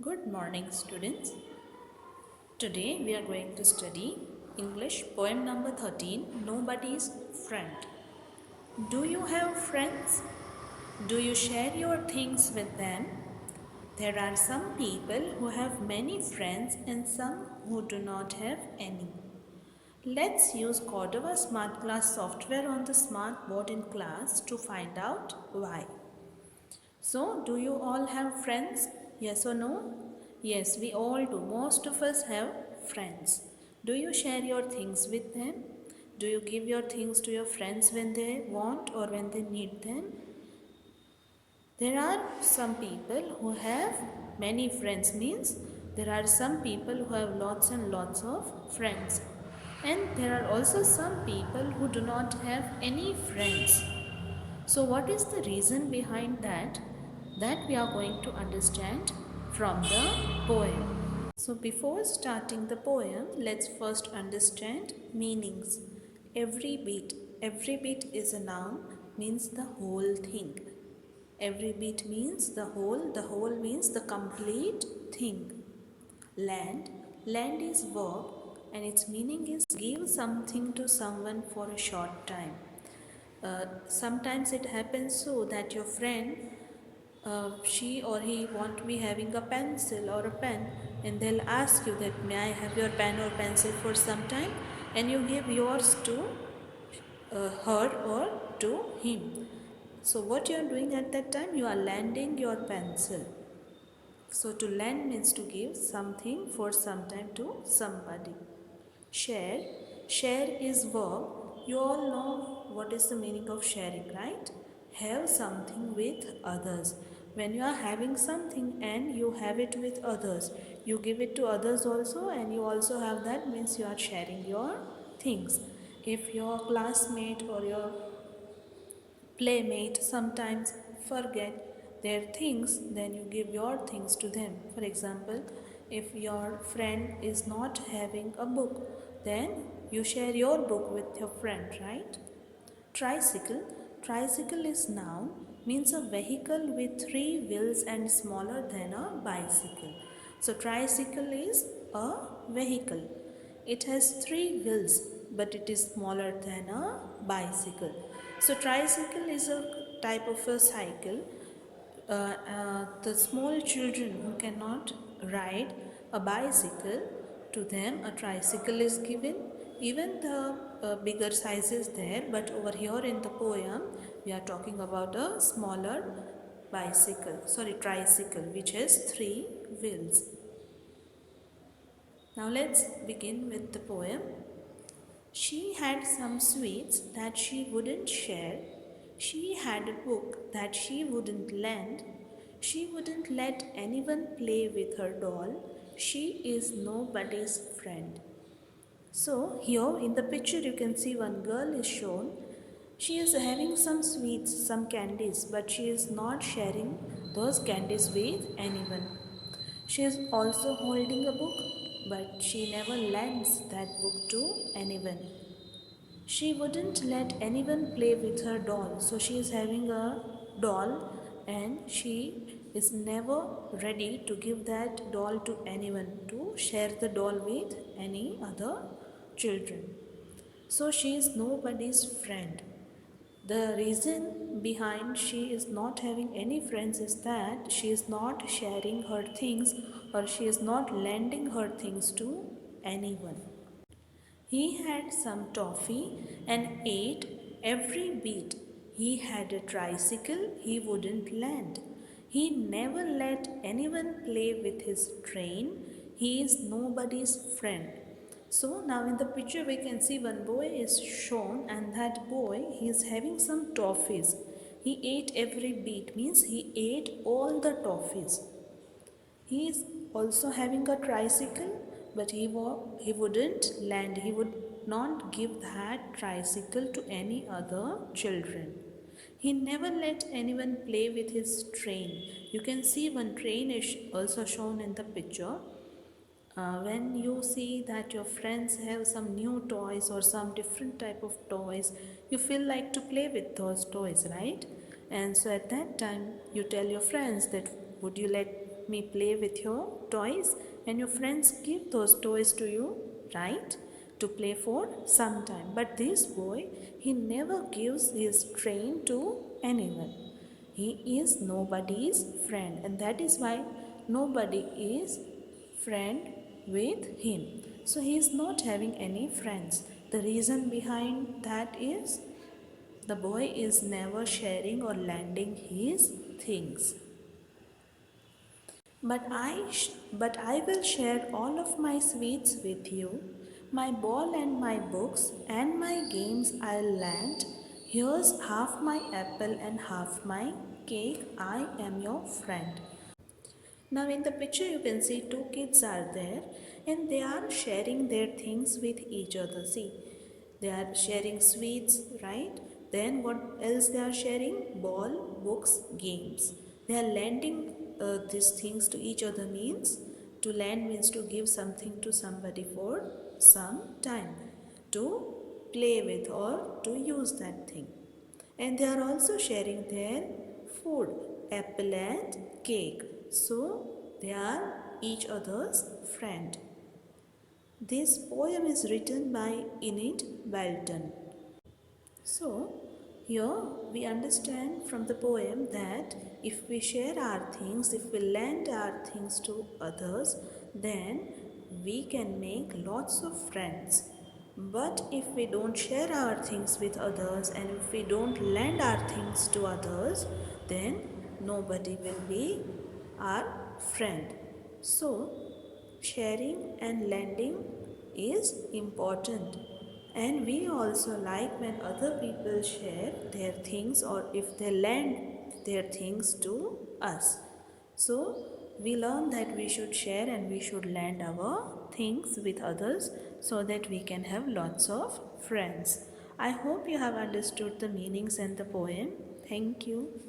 Good morning, students. Today we are going to study English poem number 13, Nobody's Friend. Do you have friends? Do you share your things with them? There are some people who have many friends and some who do not have any. Let's use Cordova Smart Class software on the smart board in class to find out why. So, do you all have friends? Yes or no? Yes, we all do. Most of us have friends. Do you share your things with them? Do you give your things to your friends when they want or when they need them? There are some people who have many friends, means there are some people who have lots and lots of friends. And there are also some people who do not have any friends. So, what is the reason behind that? That we are going to understand from the poem. So, before starting the poem, let's first understand meanings. Every bit is a noun, means the whole thing. Every bit means the whole means the complete thing. Land is verb and its meaning is give something to someone for a short time. Sometimes it happens so that your friend, she or he want to be having a pencil or a pen, and they'll ask you that may I have your pen or pencil for some time, and you give yours to her or to him. So what you are doing at that time, you are lending your pencil. So to lend means to give something for some time to somebody. Share. Share is verb. You all know what is the meaning of sharing, right? Have something with others. When you are having something and you have it with others, you give it to others also, and you also have that, means you are sharing your things. If your classmate or your playmate sometimes forget their things, then you give your things to them. For example, if your friend is not having a book, then you share your book with your friend, right? Tricycle. Tricycle is noun, means a vehicle with three wheels and smaller than a bicycle. So tricycle is a vehicle. It has three wheels, but it is smaller than a bicycle. So tricycle is a type of a cycle. The small children who cannot ride a bicycle, to them a tricycle is given. Even the bigger size is there, but over here in the poem we are talking about a smaller tricycle, which has three wheels. Now let's begin with the poem. She had some sweets that she wouldn't share. She had a book that she wouldn't lend. She wouldn't let anyone play with her doll. She is nobody's friend. So, here in the picture, you can see one girl is shown. She is having some sweets, some candies, but she is not sharing those candies with anyone. She is also holding a book, but she never lends that book to anyone. She wouldn't let anyone play with her doll. So she is having a doll and she is never ready to give that doll to anyone, to share the doll with any other children. So she is nobody's friend. The reason behind she is not having any friends is that she is not sharing her things, or she is not lending her things to anyone. He had some toffee and ate every bit. He had a tricycle he wouldn't lend. He never let anyone play with his train. He is nobody's friend. So now in the picture we can see one boy is shown, and that boy, he is having some toffees. He ate every bit, means he ate all the toffees. He is also having a tricycle, but he wouldn't lend. He would not give that tricycle to any other children. He never let anyone play with his train. You can see one train is also shown in the picture. When you see that your friends have some new toys or some different type of toys, you feel like to play with those toys, right? And so at that time you tell your friends that would you let me play with your toys, and your friends give those toys to you, right? To play for some time. But this boy, he never gives his train to anyone. He is nobody's friend, and that is why nobody is friend with him. So he is not having any friends. The reason behind that is the boy is never sharing or lending his things. But I will share all of my sweets with you. My ball and my books and my games I'll lend. Here's half my apple and half my cake. I am your friend. Now in the picture you can see two kids are there and they are sharing their things with each other. See, they are sharing sweets, right? Then what else they are sharing? Ball, books, games. They are lending these things to each other. Means to lend means to give something to somebody for some time, to play with or to use that thing. And they are also sharing their food, apple and cake. So they are each other's friend. This poem is written by Enid Blyton. So here we understand from the poem that if we share our things, if we lend our things to others, then we can make lots of friends. But if we don't share our things with others and if we don't lend our things to others, then nobody will be our friend. So, sharing and lending is important. And we also like when other people share their things or if they lend their things to us. So we learn that we should share and we should lend our things with others so that we can have lots of friends. I hope you have understood the meanings and the poem. Thank you.